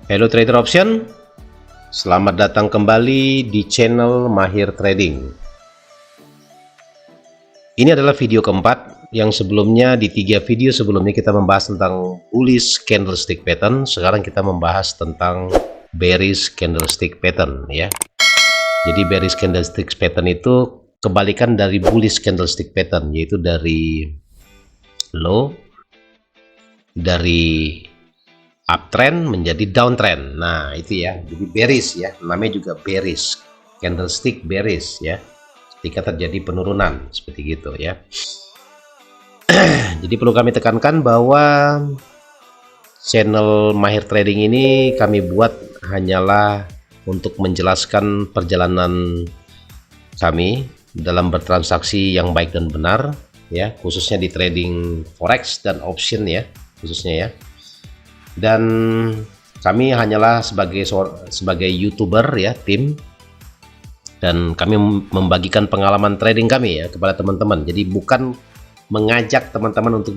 Hello trader option, selamat datang kembali di channel Mahir Trading. Ini adalah video keempat. Yang sebelumnya di 3 video sebelumnya kita membahas tentang bullish candlestick pattern. Sekarang kita membahas tentang bearish candlestick pattern ya. Jadi bearish candlestick pattern itu kebalikan dari bullish candlestick pattern, yaitu dari low, dari uptrend menjadi downtrend. Nah itu ya, jadi bearish ya, namanya juga bearish, candlestick bearish ya, ketika terjadi penurunan seperti gitu ya. Jadi perlu kami tekankan bahwa channel Mahir Trading ini kami buat hanyalah untuk menjelaskan perjalanan kami dalam bertransaksi yang baik dan benar ya, khususnya di trading forex dan option ya, khususnya ya. Dan kami hanyalah sebagai YouTuber ya, tim, dan kami membagikan pengalaman trading kami ya kepada teman-teman. Jadi bukan mengajak teman-teman untuk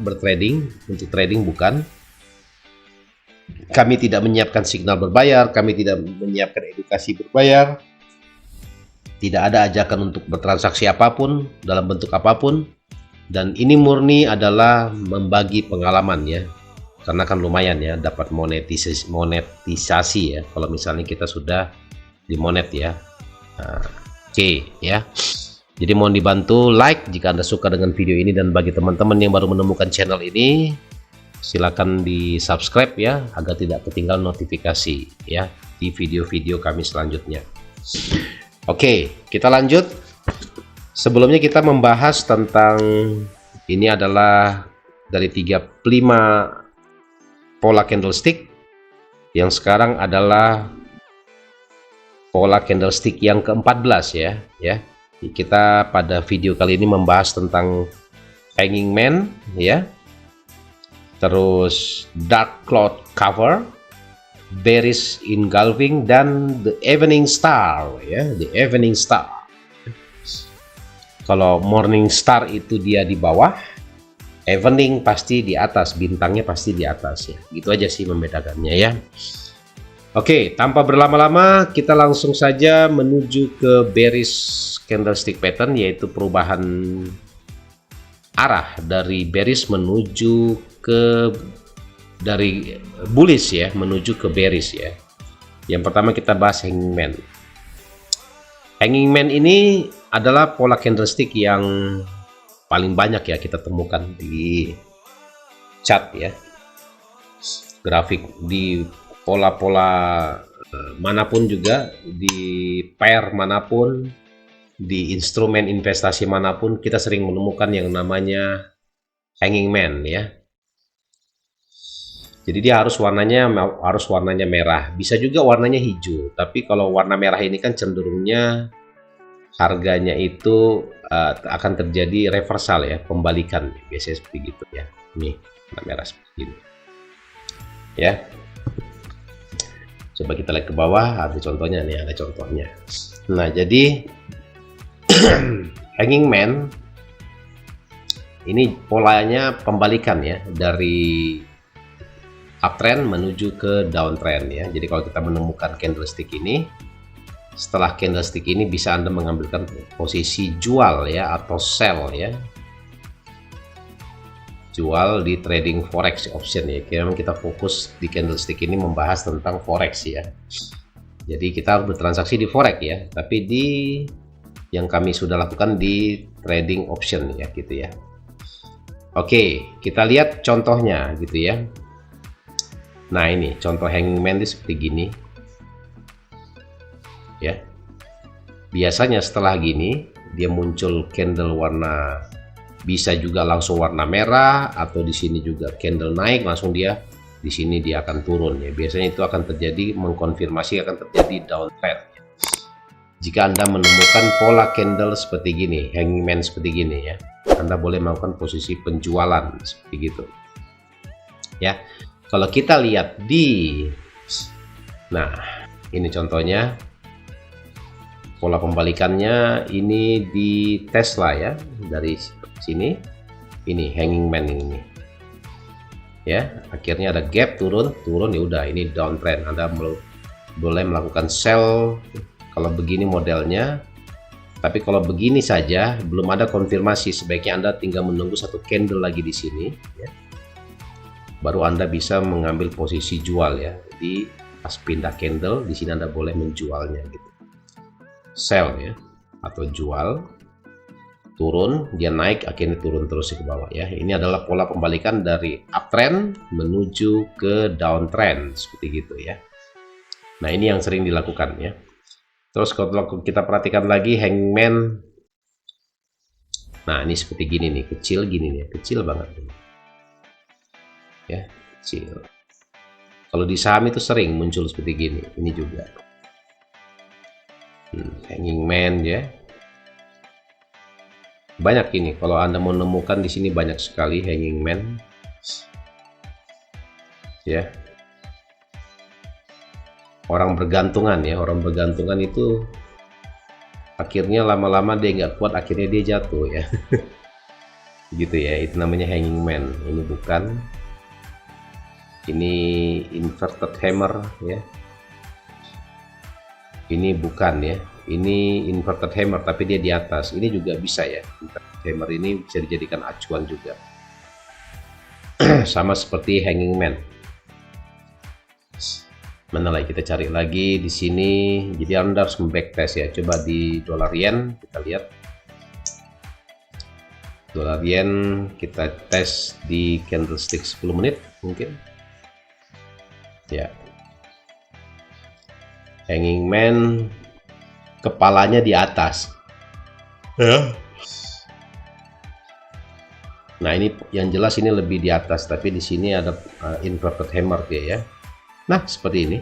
bertrading, untuk trading, bukan. Kami tidak menyiapkan signal berbayar, kami tidak menyiapkan edukasi berbayar, tidak ada ajakan untuk bertransaksi apapun dalam bentuk apapun, dan ini murni adalah membagi pengalaman ya. Karena kan lumayan ya dapat monetisasi ya kalau misalnya kita sudah dimonet ya. Oke ya. Jadi mohon dibantu like jika Anda suka dengan video ini, dan bagi teman-teman yang baru menemukan channel ini silakan di subscribe ya agar tidak ketinggalan notifikasi ya di video-video kami selanjutnya. Oke, kita lanjut. Sebelumnya kita membahas tentang, ini adalah dari 35 pola candlestick, yang sekarang adalah pola candlestick yang ke-14 ya. Kita pada video kali ini membahas tentang hanging man ya, terus dark cloud cover, bearish engulfing, dan the evening star ya, the evening star. Kalau morning star itu dia di bawah, evening pasti di atas, bintangnya pasti di atas ya. Gitu aja sih membedakannya ya. Oke, tanpa berlama-lama kita langsung saja menuju ke bearish candlestick pattern, yaitu perubahan arah dari bearish menuju ke, dari bullish ya menuju ke bearish ya. Yang pertama kita bahas hanging man. Hanging man ini adalah pola candlestick yang paling banyak ya kita temukan di chart ya, grafik, di pola-pola manapun juga, di pair manapun, di instrumen investasi manapun, kita sering menemukan yang namanya hanging man ya. Jadi dia harus warnanya merah, bisa juga warnanya hijau, tapi kalau warna merah ini kan cenderungnya harganya itu akan terjadi reversal ya, pembalikan biasanya seperti gitu ya. Nih warna merah seperti ini ya. Coba kita lihat ke bawah, ada contohnya nih, ada contohnya. Nah jadi hanging man ini polanya pembalikan ya, dari uptrend menuju ke downtrend ya. Jadi kalau kita menemukan candlestick ini, setelah candlestick ini bisa Anda mengambilkan posisi jual ya, atau sell ya, jual di trading forex option ya. Kita fokus di candlestick ini membahas tentang forex ya. Jadi kita harus bertransaksi di forex ya, tapi di yang kami sudah lakukan di trading option ya gitu ya. Oke, kita lihat contohnya gitu ya. Nah ini contoh hanging man seperti gini ya. Biasanya setelah gini dia muncul candle warna, bisa juga langsung warna merah, atau di sini juga candle naik langsung dia di sini dia akan turun ya. Biasanya itu akan terjadi, mengkonfirmasi akan terjadi downtrend. Jika Anda menemukan pola candle seperti gini, hanging man seperti gini ya, Anda boleh melakukan posisi penjualan seperti gitu ya. Kalau kita lihat di, nah ini contohnya pola pembalikannya, ini di Tesla ya, dari sini ini hanging man ini. ya. Akhirnya ada gap, turun ya udah, ini downtrend. Anda boleh melakukan sell kalau begini modelnya. Tapi kalau begini saja belum ada konfirmasi, sebaiknya Anda tinggal menunggu satu candle lagi di sini ya. Baru Anda bisa mengambil posisi jual ya. Jadi pas pindah candle di sini Anda boleh menjualnya gitu. Sell ya, atau jual. Turun, dia naik, akhirnya turun terus ke bawah ya. Ini adalah pola pembalikan dari uptrend menuju ke downtrend seperti gitu ya. Nah, ini yang sering dilakukan ya. Terus kalau kita perhatikan lagi hangman, nah ini seperti gini nih, kecil gini nih, kecil banget ya, kecil. Kalau di saham itu sering muncul seperti gini, ini juga hanging man ya. Banyak ini, kalau Anda mau menemukan di sini banyak sekali hanging man ya. Orang bergantungan ya, orang bergantungan itu akhirnya lama-lama dia nggak kuat, akhirnya dia jatuh ya. Gitu ya, itu namanya hanging man. Ini bukan, ini inverted hammer ya. Ini bukan ya, ini inverted hammer tapi dia di atas. Ini juga bisa ya, inverted hammer ini bisa dijadikan acuan juga. Sama seperti hanging man. Mana lagi, kita cari lagi di sini. Jadi Anda harus backtest ya. Coba di dolar yen kita lihat. Dolar yen kita tes di candlestick 10 menit mungkin. Ya. Hanging man kepalanya di atas. Ya. Nah, ini yang jelas ini lebih di atas, tapi di sini ada inverted hammer dia ya. Nah, seperti ini.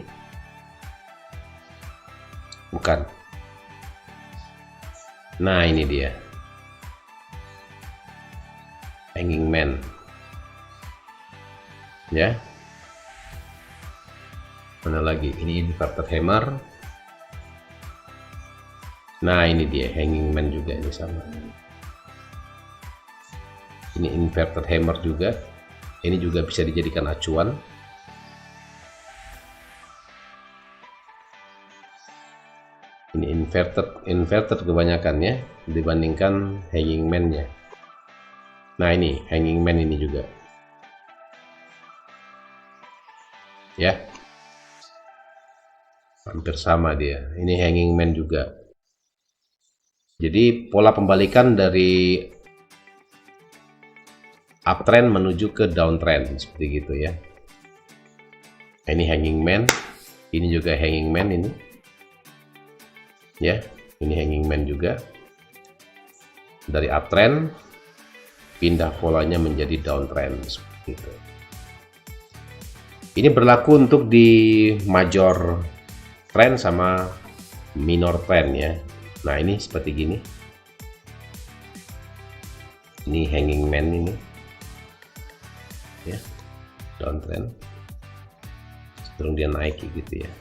Bukan. Nah, ini dia. Hanging man. Ya. Mana lagi? Ini inverted hammer. Nah, ini dia hanging man juga, ini sama. Ini inverted hammer juga. Ini juga bisa dijadikan acuan. Ini inverted kebanyakan ya dibandingkan hanging man-nya. Nah, ini hanging man ini juga. Ya. Hampir sama dia. Ini hanging man juga. Jadi pola pembalikan dari uptrend menuju ke downtrend seperti gitu ya. Ini hanging man, ini juga hanging man ini. Ya, ini hanging man juga. Dari uptrend pindah polanya menjadi downtrend seperti itu. Ini berlaku untuk di major trend sama minor trend ya. Nah, ini seperti gini. Ini hanging man ini. Ya. Downtrend. Cenderung dia naik gitu ya.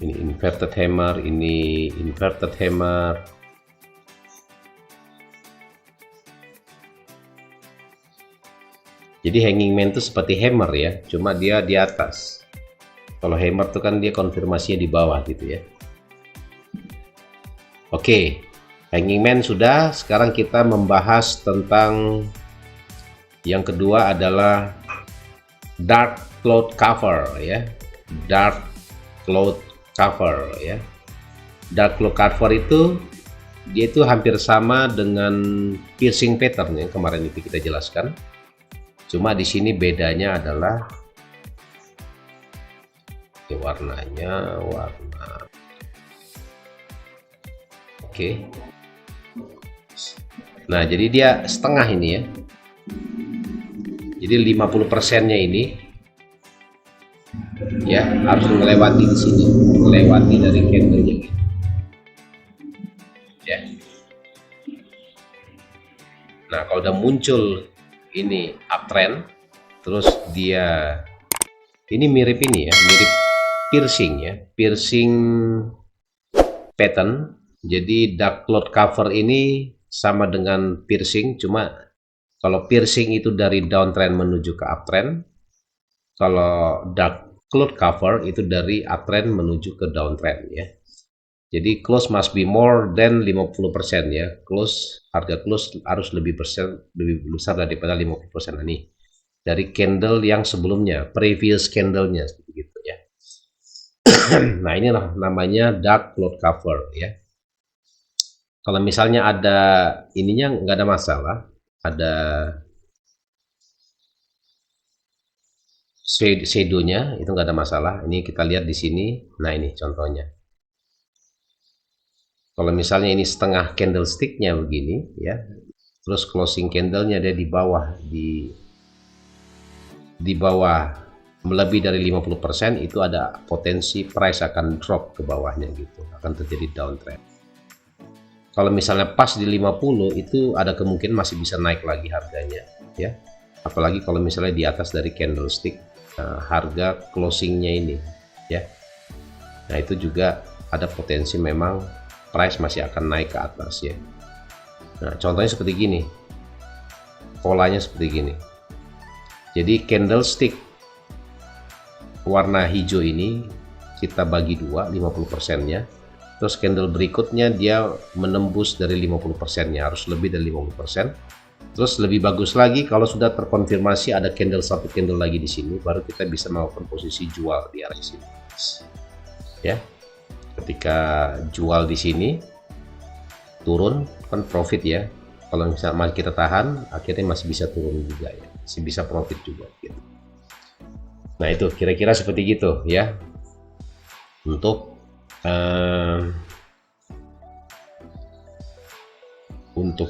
Ini inverted hammer, ini inverted hammer. Jadi hanging man itu seperti hammer ya, cuma dia di atas. Kalau hammer itu kan dia konfirmasinya di bawah gitu ya. Oke, hanging man sudah. Sekarang kita membahas tentang yang kedua adalah dark cloud cover ya. Dark cloud cover ya. Dark cloud cover itu dia itu hampir sama dengan piercing pattern yang kemarin itu kita jelaskan. Cuma di sini bedanya adalah warnanya warna. Oke. Nah, jadi dia setengah ini ya. Jadi 50%-nya ini ya harus melewati di sini, melewati dari candle-nya. Ya. Nah, kalau udah muncul ini uptrend, terus dia ini mirip ini ya, mirip piercing ya, piercing pattern. Jadi dark cloud cover ini sama dengan piercing, cuma kalau piercing itu dari downtrend menuju ke uptrend, kalau dark cloud cover itu dari uptrend menuju ke downtrend ya. Jadi close must be more than 50% ya. Harga close harus lebih besar daripada 50% ini. Dari candle yang sebelumnya, previous candle-nya begitu ya. Nah, ini namanya dark cloud cover ya. Kalau misalnya ada ininya nggak ada masalah, ada shadow-nya itu nggak ada masalah. Ini kita lihat di sini. Nah, ini contohnya. Kalau misalnya ini setengah candlestick-nya begini ya, terus closing candle-nya ada di bawah, di bawah melebihi dari 50%, itu ada potensi price akan drop ke bawahnya gitu, akan terjadi downtrend. Kalau misalnya pas di 50 itu ada kemungkinan masih bisa naik lagi harganya ya, apalagi kalau misalnya di atas dari candlestick harga closingnya ini ya. Nah, itu juga ada potensi memang price masih akan naik ke atas ya. Nah, contohnya seperti gini, polanya seperti gini. Jadi candlestick warna hijau ini kita bagi dua, 50%-nya. Terus candle berikutnya dia menembus dari 50%-nya, harus lebih dari 50%. Terus lebih bagus lagi kalau sudah terkonfirmasi ada satu candle lagi di sini, baru kita bisa melakukan posisi jual di area sini. Ya. Ketika jual di sini turun kan profit ya. Kalau misalnya kita tahan, akhirnya masih bisa turun juga ya, masih bisa profit juga gitu. Nah, itu kira-kira seperti gitu ya untuk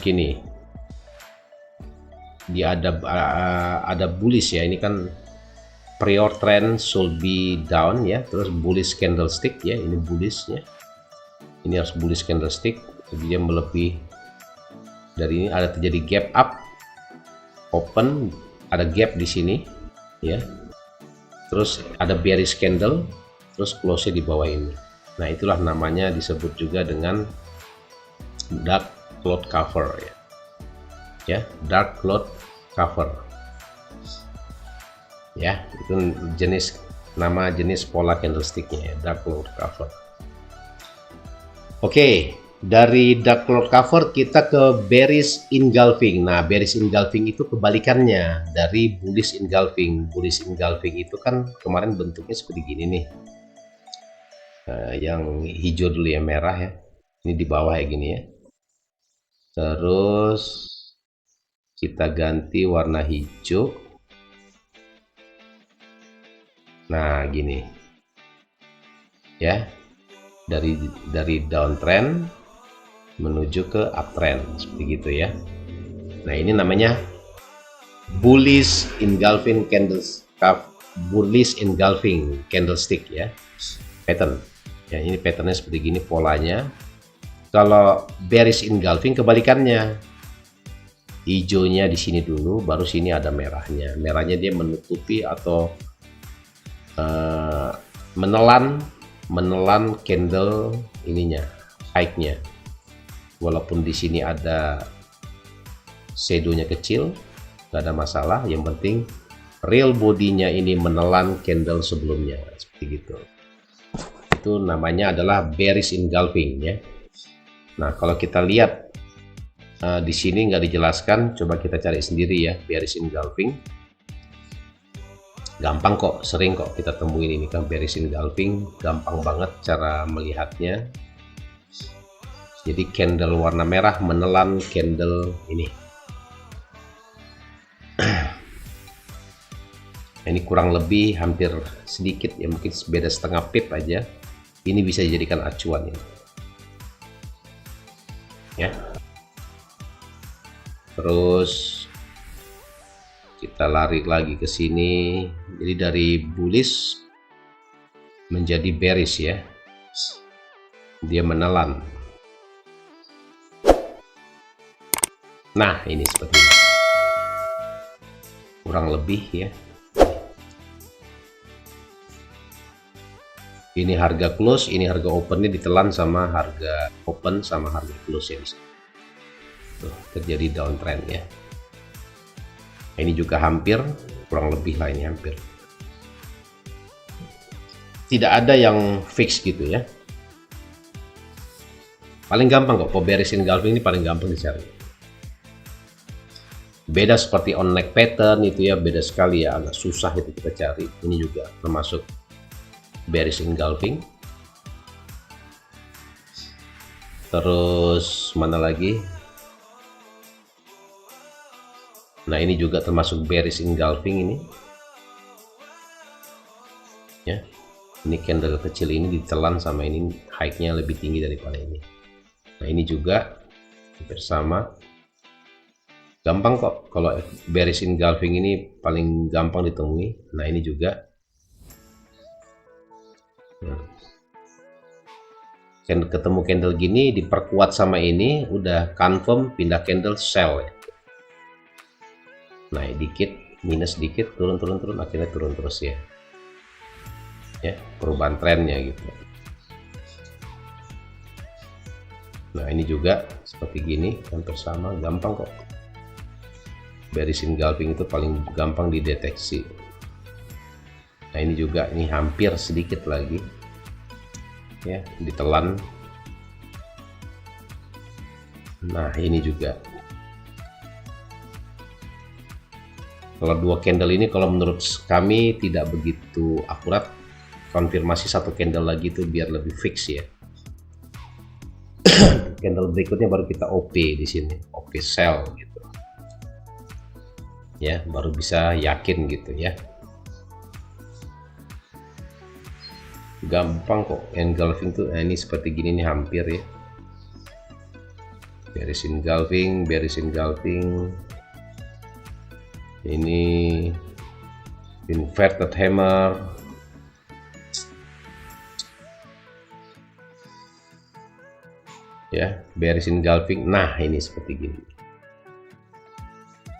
ini. Dia ada bullish ya, ini kan prior trend should be down ya, terus bullish candlestick ya, ini bullishnya, ini harus bullish candlestick, jadi dia melebihi dari ini, ada terjadi gap up, open, ada gap di sini ya, terus ada bearish candle, terus close di bawah ini. Nah, itulah namanya disebut juga dengan dark cloud cover ya, dark cloud cover ya, itu nama jenis pola candlesticknya ya, dark cloud cover. Oke, dari dark cloud cover kita ke bearish engulfing. Nah, bearish engulfing itu kebalikannya dari bullish engulfing. Bullish engulfing itu kan kemarin bentuknya seperti gini nih, yang hijau dulu ya, merah ya, ini di bawah ya gini ya, terus kita ganti warna hijau. Nah, gini ya, dari downtrend menuju ke uptrend seperti gitu ya. Nah, ini namanya bullish engulfing candlestick ya, pattern ya. Ini patternnya seperti gini polanya. Kalau bearish engulfing kebalikannya, hijaunya di sini dulu, baru sini ada merahnya. Merahnya dia menutupi atau menelan candle ininya, high-nya. Walaupun di sini ada shadow-nya kecil, nggak ada masalah. Yang penting real bodinya ini menelan candle sebelumnya seperti gitu. Itu namanya adalah bearish engulfing ya. Nah, kalau kita lihat di sini nggak dijelaskan, coba kita cari sendiri ya, bearish engulfing. Gampang kok, sering kok kita temuin ini kan bearish engulfing, gampang banget cara melihatnya. Jadi candle warna merah menelan candle ini. Ini kurang lebih hampir sedikit ya, mungkin beda setengah pip aja. Ini bisa dijadikan acuan ya. Terus kita lari lagi ke sini, jadi dari bullish menjadi bearish ya, dia menelan. Nah, ini seperti ini kurang lebih ya. Ini harga close, ini harga opennya ditelan sama harga open sama harga close ya. Tuh, terjadi downtrend ya. Ini juga hampir, kurang lebih lah, ini hampir. Tidak ada yang fix gitu ya. Paling gampang kok, bearish engulfing ini paling gampang dicari. Beda seperti on neck pattern itu ya, beda sekali ya, agak susah itu kita cari. Ini juga termasuk bearish engulfing. Terus mana lagi? Nah, ini juga termasuk bearish engulfing ini. Ya. Ini candle kecil ini ditelan sama ini, high-nya lebih tinggi daripada ini. Nah, ini juga hampir sama. Gampang kok, kalau bearish engulfing ini paling gampang ditemui. Nah, ini juga. Ketemu candle gini diperkuat sama ini, udah confirm pindah candle sell ya. Naik dikit, minus dikit, turun, akhirnya turun terus ya. Ya, perubahan trennya gitu. Nah, ini juga seperti gini, hampir sama, gampang kok. Bearish engulfing itu paling gampang dideteksi. Nah, ini juga, ini hampir sedikit lagi ya, ditelan. Nah, ini juga. Kalau dua candle ini, kalau menurut kami tidak begitu akurat. Konfirmasi satu candle lagi itu biar lebih fix ya. Candle berikutnya baru kita OP di sini, OP sell gitu. Ya, baru bisa yakin gitu ya. Gampang kok engulfing tuh. Nah, ini seperti gini nih hampir ya. Bearish engulfing. Ini inverted hammer. Ya, bearish engulfing. Nah, ini seperti gini.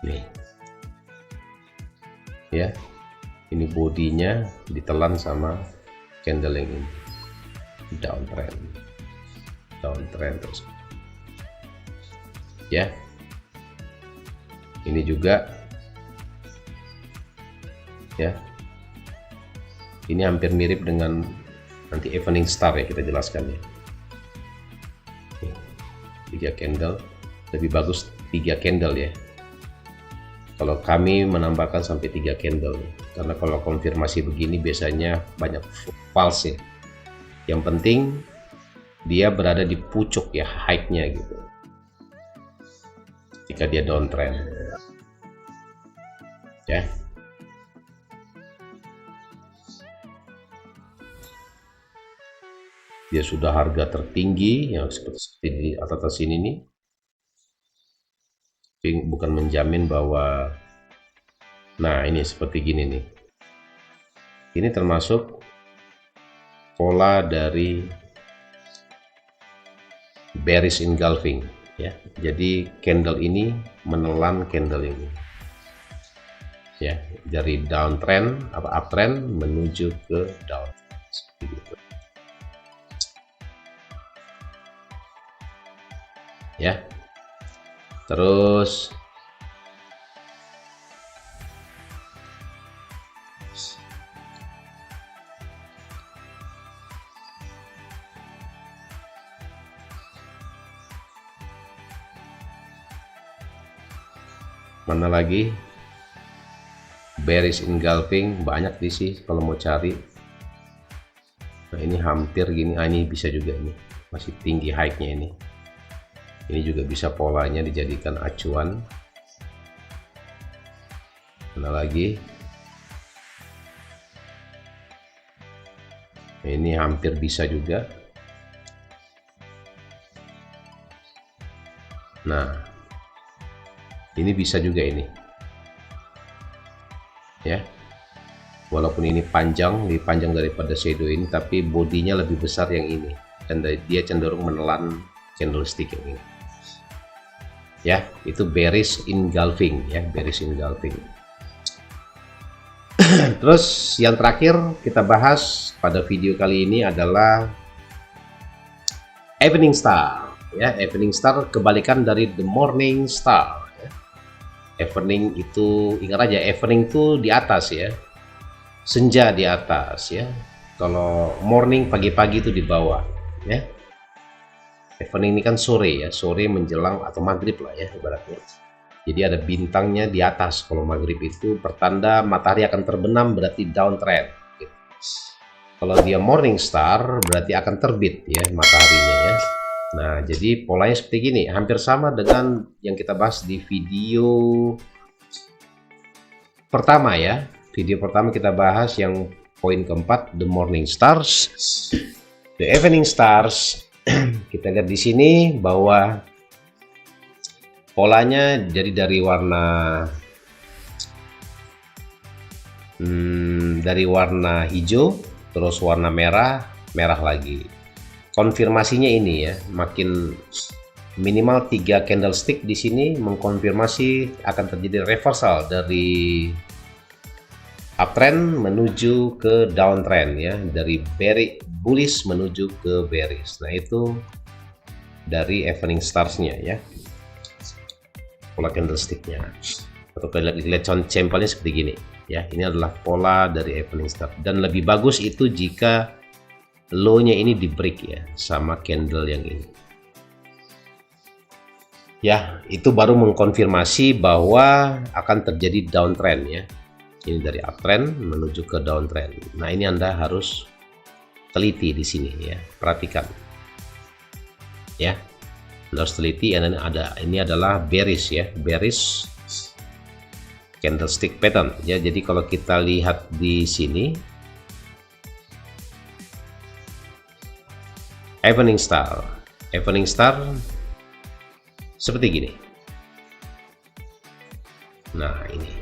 Nih. Ya. Ini bodinya ditelan sama candle yang ini. Downtrend terus. Ya. Ini juga ya, ini hampir mirip dengan nanti evening star ya, kita jelaskan ya. 3 candle, lebih bagus 3 candle ya. Kalau kami menambahkan sampai 3 candle, karena kalau konfirmasi begini biasanya banyak false ya. Yang penting dia berada di pucuk ya, high-nya gitu. Jika dia downtrend ya. Dia sudah harga tertinggi yang seperti di atas sini nih. Bukan menjamin bahwa, nah ini seperti gini nih. Ini termasuk pola dari bearish engulfing ya. Jadi candle ini menelan candle ini. Ya, dari downtrend atau uptrend menuju ke downtrend seperti itu. Ya, terus mana lagi? Bearish engulfing banyak di sini kalau mau cari. Nah, ini hampir gini. Ini bisa juga, ini masih tinggi high-nya ini. Ini juga bisa polanya dijadikan acuan. Mana lagi? Ini hampir bisa juga. Nah, ini bisa juga ini. Ya. Walaupun ini panjang, lebih panjang daripada shadow ini, tapi bodinya lebih besar yang ini. Dan dia cenderung menelan candlestick yang ini. Ya, itu bearish engulfing ya, bearish engulfing. Terus yang terakhir kita bahas pada video kali ini adalah Evening Star. Ya, Evening Star kebalikan dari the Morning Star. Ya. Evening itu, ingat aja, evening itu di atas ya, senja di atas ya. Kalau morning, pagi-pagi itu di bawah ya. Evening ini kan sore ya, sore menjelang atau maghrib lah ya ibaratnya. Jadi ada bintangnya di atas. Kalau maghrib itu pertanda matahari akan terbenam, berarti downtrend. Gitu. Kalau dia morning star berarti akan terbit ya mataharinya ya. Nah, jadi polanya seperti gini, hampir sama dengan yang kita bahas di video pertama ya. Video pertama kita bahas yang poin keempat, the morning stars, the evening stars. Kita lihat di sini bahwa polanya jadi dari warna hijau, terus warna merah, merah lagi. Konfirmasinya ini ya, makin minimal 3 candlestick di sini mengkonfirmasi akan terjadi reversal dari uptrend menuju ke downtrend ya, dari bullish menuju ke bearish. Nah, itu dari evening stars-nya ya, pola candlestick-nya. Atau kita lihat sampelnya seperti gini ya. Ini adalah pola dari evening star, dan lebih bagus itu jika low-nya ini di break ya sama candle yang ini ya. Itu baru mengkonfirmasi bahwa akan terjadi downtrend ya. Ini dari uptrend menuju ke downtrend. Nah, ini Anda harus teliti di sini ya, perhatikan ya, Anda harus teliti. Dan ini adalah bearish ya, bearish candlestick pattern ya. Jadi kalau kita lihat di sini evening star seperti gini. Nah, ini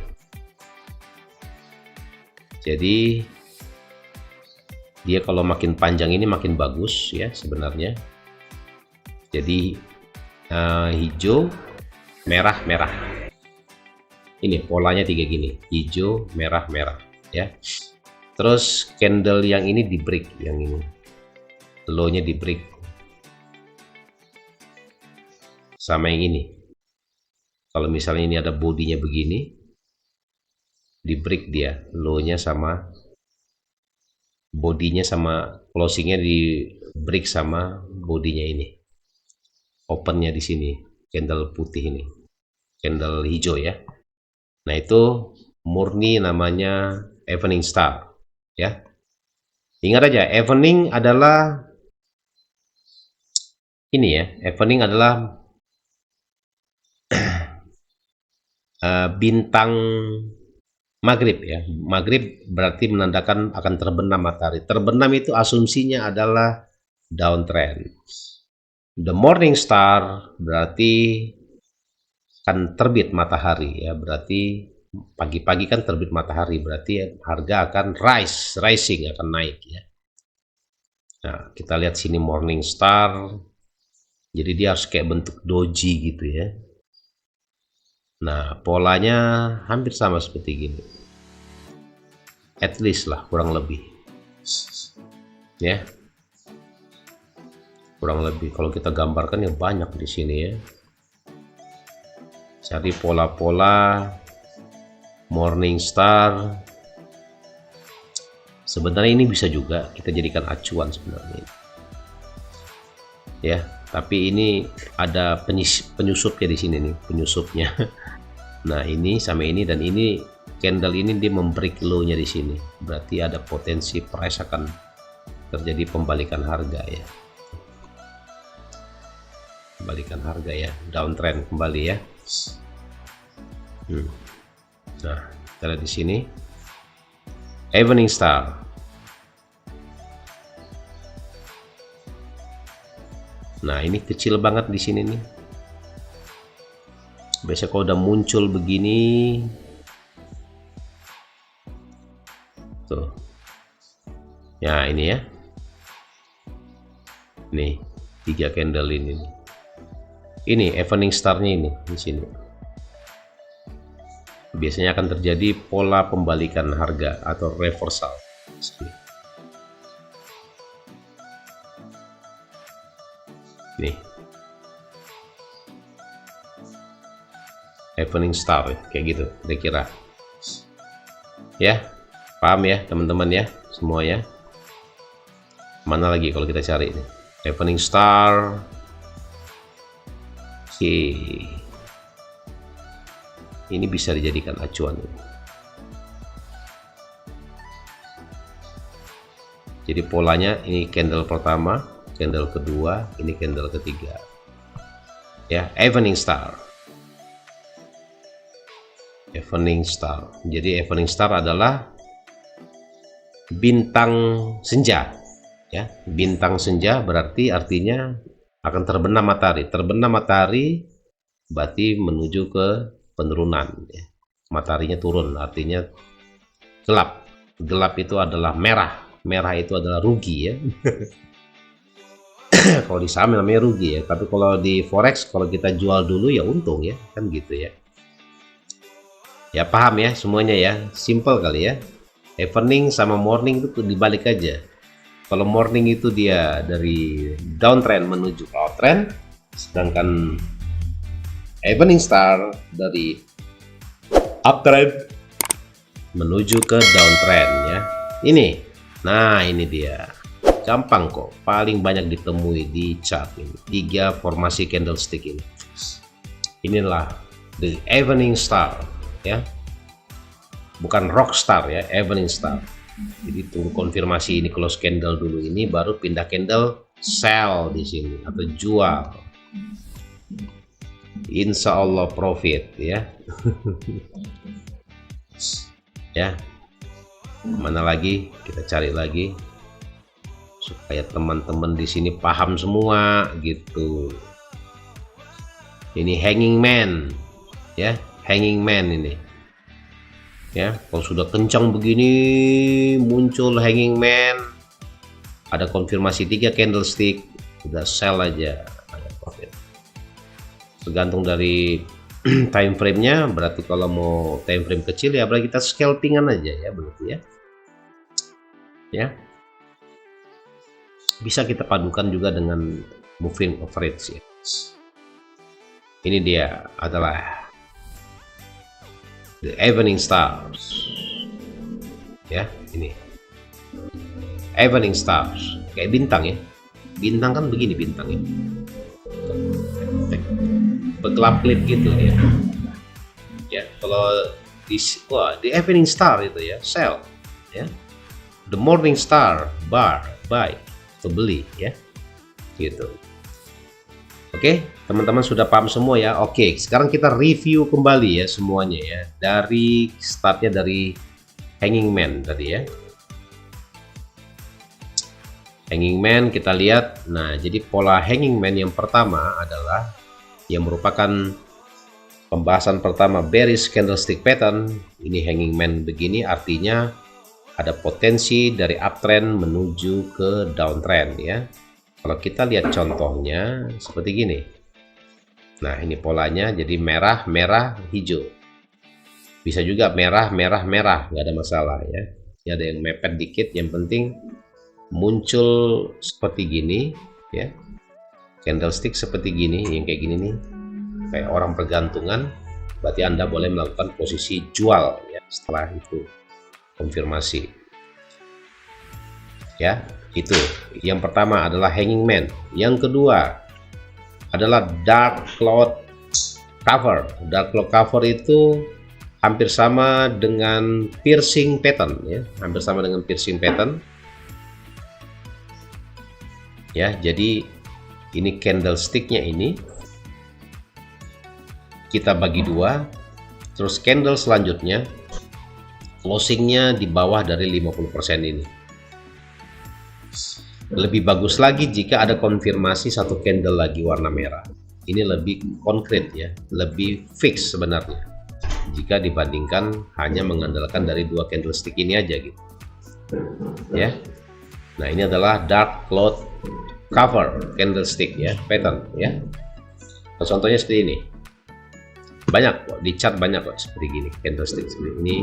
jadi dia kalau makin panjang ini makin bagus ya sebenarnya. Jadi hijau, merah, merah. Ini polanya 3 gini, hijau, merah, merah ya. Terus candle yang ini di break, yang ini low-nya di break sama yang ini. Kalau misalnya ini ada bodinya begini, di break dia, low-nya sama bodinya, sama closingnya di break sama bodinya ini. Opennya di sini, candle putih ini, candle hijau ya. Nah, itu murni namanya evening star ya. Ingat aja, evening adalah ini ya, evening adalah bintang maghrib ya. Maghrib berarti menandakan akan terbenam matahari. Terbenam itu asumsinya adalah downtrend. The morning star berarti akan terbit matahari ya, berarti pagi-pagi kan terbit matahari, berarti harga akan rising, akan naik ya. Nah, kita lihat sini morning star, jadi dia harus kayak bentuk doji gitu ya. Nah, polanya hampir sama seperti gini, at least lah, kurang lebih ya, kurang lebih. Kalau kita gambarkan ya banyak di sini ya. Cari pola-pola morning star. Sebenarnya ini bisa juga kita jadikan acuan sebenarnya ya, tapi ini ada penyusupnya di sini nih, penyusupnya. Nah, ini sama ini, dan ini candle ini dia membreak low-nya di sini, berarti ada potensi price akan terjadi pembalikan harga ya, pembalikan harga ya, downtrend kembali ya. Nah, kita lihat di sini evening star. Nah, ini kecil banget di sini nih. Biasanya kalau udah muncul begini tuh ya, ini ya, nih 3 candle ini evening starnya ini di sini biasanya akan terjadi pola pembalikan harga atau reversal. Nih, evening star kayak gitu kira-kira ya. Paham ya teman-teman ya, semua ya. Mana lagi kalau kita cari ini evening star. Oke, ini bisa dijadikan acuan. Jadi polanya ini candle pertama, candle kedua, ini candle ketiga ya. Evening star, evening star. Jadi evening star adalah bintang senja ya. Bintang senja berarti artinya akan terbenam matahari. Terbenam matahari berarti menuju ke penurunan ya. Mataharinya turun artinya gelap. Gelap itu adalah merah. Merah itu adalah rugi ya. Kalau di saham namanya rugi ya, tapi kalau di forex kalau kita jual dulu ya untung ya, kan gitu ya. Ya paham ya semuanya ya, simple kali ya. Evening sama morning itu dibalik aja. Kalau morning itu dia dari downtrend menuju ke uptrend, sedangkan evening star dari uptrend menuju ke downtrend ya. Ini, nah ini dia, gampang kok, paling banyak ditemui di chart ini. 3 formasi candlestick ini. Inilah the evening star ya, bukan rock star ya, evening star. Jadi tunggu konfirmasi ini close candle dulu, ini baru pindah candle sell di sini atau jual. Insya Allah profit ya. Ya, mana lagi kita cari lagi supaya teman-teman di sini paham semua gitu. Ini hanging man ya, hanging man ini ya. Kalau sudah kencang begini muncul hanging man, ada konfirmasi 3 candlestick, udah sell aja, ada profit. Tergantung dari time frame-nya. Berarti kalau mau time frame kecil ya berarti kita scalpingan aja ya, berarti ya. Ya. Bisa kita padukan juga dengan moving average ya. Ini dia adalah the evening stars ya. Ini evening stars kayak bintang ya. Bintang kan begini bintang ya, berkelap-kelip gitu ya. Ya kalau di evening star itu ya sell ya. The morning star buy atau beli ya gitu. Oke, teman-teman sudah paham semua ya. Oke, sekarang kita review kembali ya semuanya ya. Dari startnya dari hanging man tadi ya. Hanging man kita lihat. Nah, jadi pola hanging man yang pertama adalah yang merupakan pembahasan pertama, bearish candlestick pattern. Ini hanging man begini artinya ada potensi dari uptrend menuju ke downtrend ya. Kalau kita lihat contohnya seperti gini. Nah, ini polanya jadi merah, merah, hijau. Bisa juga merah, merah, merah, nggak ada masalah ya. Ini ada yang mepet dikit, yang penting muncul seperti gini ya. Candlestick seperti gini, yang kayak gini nih. Kayak orang pergantungan, berarti Anda boleh melakukan posisi jual ya setelah itu konfirmasi. Ya. Itu yang pertama adalah hanging man. Yang kedua adalah dark cloud cover. Dark cloud cover itu hampir sama dengan piercing pattern ya, hampir sama dengan piercing pattern ya. Jadi ini candlesticknya ini kita bagi 2, terus candle selanjutnya closingnya di bawah dari 50% ini. Lebih bagus lagi jika ada konfirmasi 1 candle lagi warna merah. Ini lebih konkret ya, lebih fix sebenarnya jika dibandingkan hanya mengandalkan dari 2 candlestick ini aja gitu ya. Nah, ini adalah dark cloud cover candlestick ya, pattern ya. Nah, contohnya seperti ini. banyak kok, di chart banyak kok seperti gini, candlestick seperti ini.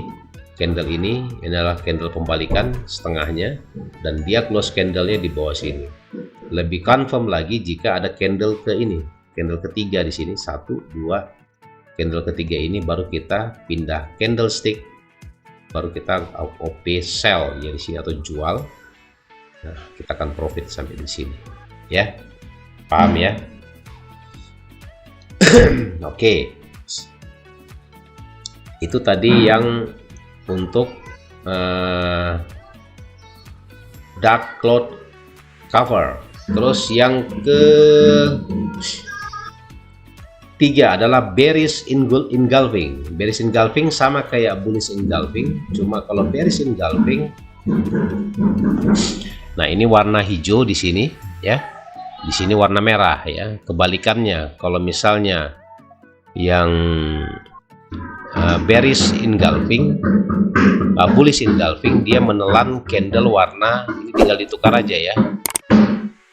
Candle ini adalah candle pembalikan setengahnya, dan dia close candlenya di bawah sini. Lebih confirm lagi jika ada candle ke ini, candle ketiga di sini, 1, 2, candle ketiga ini baru kita pindah candlestick, baru kita OP sell ya di sini atau jual. Nah, kita akan profit sampai di sini, ya, paham ya? Oke, itu tadi yang untuk dark cloud cover. Terus yang ketiga adalah bearish engulfing. Bearish engulfing sama kayak bullish engulfing, cuma kalau bearish engulfing, nah ini warna hijau di sini ya, di sini warna merah ya. Kebalikannya, kalau misalnya yang bearish engulfing, bullish engulfing, dia menelan candle warna ini, tinggal ditukar aja ya.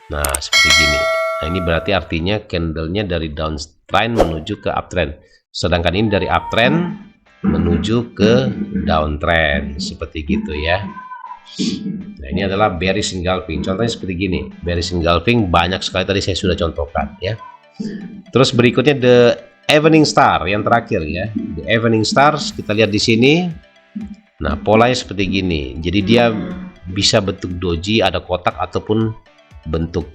Nah seperti gini. Nah ini berarti artinya candlenya dari downtrend menuju ke uptrend, sedangkan ini dari uptrend menuju ke downtrend, seperti gitu ya. Nah ini adalah bearish engulfing. Contohnya seperti gini, bearish engulfing banyak sekali tadi saya sudah contohkan ya. Terus berikutnya the evening star yang terakhir ya. The evening stars kita lihat di sini. Nah polanya seperti gini. Jadi dia bisa bentuk doji, ada kotak ataupun bentuk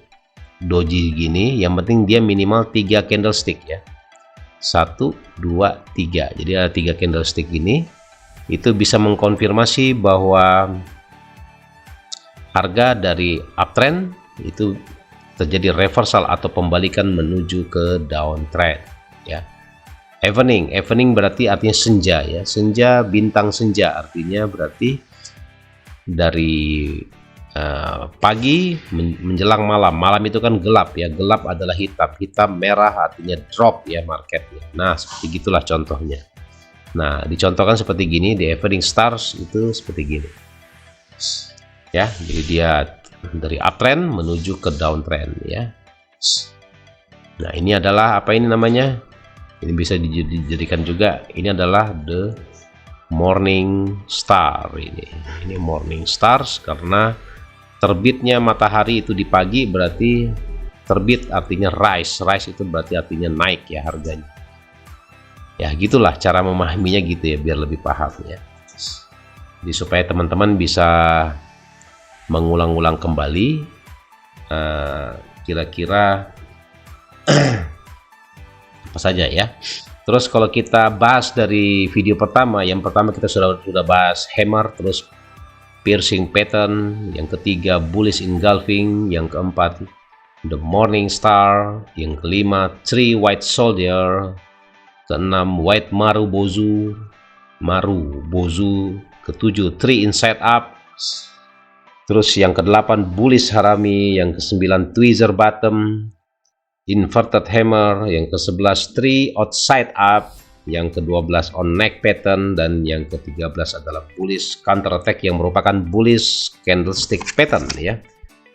doji gini. Yang penting dia minimal 3 candlestick ya. 1, 2, 3. Jadi ada 3 candlestick ini. Itu bisa mengkonfirmasi bahwa harga dari uptrend itu terjadi reversal atau pembalikan menuju ke downtrend ya. Evening berarti artinya senja ya, senja, bintang senja, artinya berarti dari pagi menjelang malam. Malam itu kan gelap ya, gelap adalah hitam, hitam merah artinya drop ya marketnya. Nah seperti gitulah contohnya. Nah dicontohkan seperti gini, di evening stars itu seperti gini ya. Jadi dia dari uptrend menuju ke downtrend ya. Nah ini adalah apa ini namanya, ini bisa dijadikan juga, ini adalah the morning star. Ini morning stars karena terbitnya matahari itu di pagi, berarti terbit artinya rise itu berarti artinya naik ya harganya ya. Gitulah cara memahaminya gitu ya, biar lebih paham ya. Jadi supaya teman-teman bisa mengulang-ulang kembali kira-kira apa saja ya. Terus kalau kita bahas dari video pertama, yang pertama kita sudah bahas hammer, terus piercing pattern, yang ketiga bullish engulfing, yang keempat the morning star, yang kelima three white soldier, keenam white maru bozu, ketujuh three inside up, terus yang kedelapan bullish harami, yang kesembilan tweezer bottom, inverted hammer, yang ke-11 three outside up, yang ke-12 on neck pattern, dan yang ke-13 adalah bullish counter attack yang merupakan bullish candlestick pattern ya.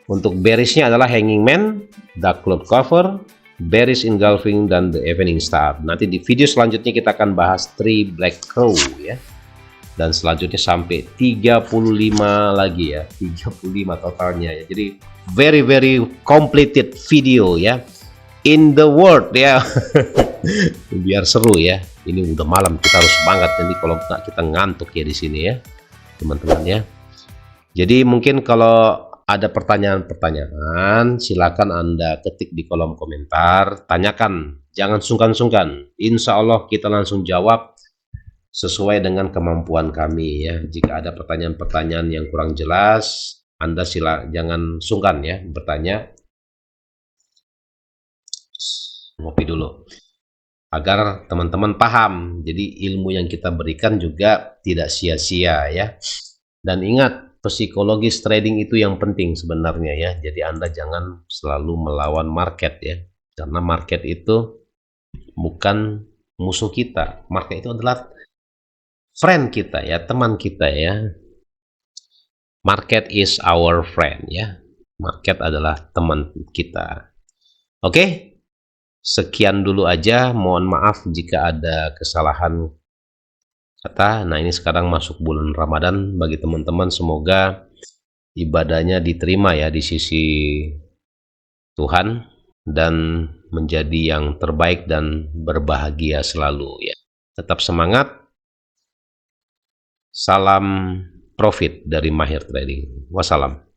Untuk bearishnya adalah hanging man, dark cloud cover, bearish engulfing, dan the evening star. Nanti di video selanjutnya kita akan bahas three black crow ya. Dan selanjutnya sampai 35 lagi ya, 35 totalnya ya. Jadi very completed video ya, in the world ya. Biar seru ya. Ini udah malam, kita harus semangat, nanti kalau nggak kita ngantuk ya di sini ya teman-teman ya. Jadi mungkin kalau ada pertanyaan-pertanyaan silakan Anda ketik di kolom komentar, tanyakan, jangan sungkan-sungkan. Insya Allah kita langsung jawab sesuai dengan kemampuan kami ya. Jika ada pertanyaan-pertanyaan yang kurang jelas, Anda jangan sungkan ya bertanya. Ngopi dulu agar teman-teman paham. Jadi ilmu yang kita berikan juga tidak sia-sia ya. Dan ingat, psikologis trading itu yang penting sebenarnya ya. Jadi Anda jangan selalu melawan market ya, karena market itu bukan musuh kita. Market itu adalah friend kita ya, teman kita ya. Market is our friend ya. Market adalah teman kita. Oke? Sekian dulu aja, mohon maaf jika ada kesalahan kata. Nah, ini sekarang masuk bulan Ramadan bagi teman-teman, semoga ibadahnya diterima ya di sisi Tuhan dan menjadi yang terbaik dan berbahagia selalu ya. Tetap semangat. Salam profit dari Mahir Trading. Wassalam.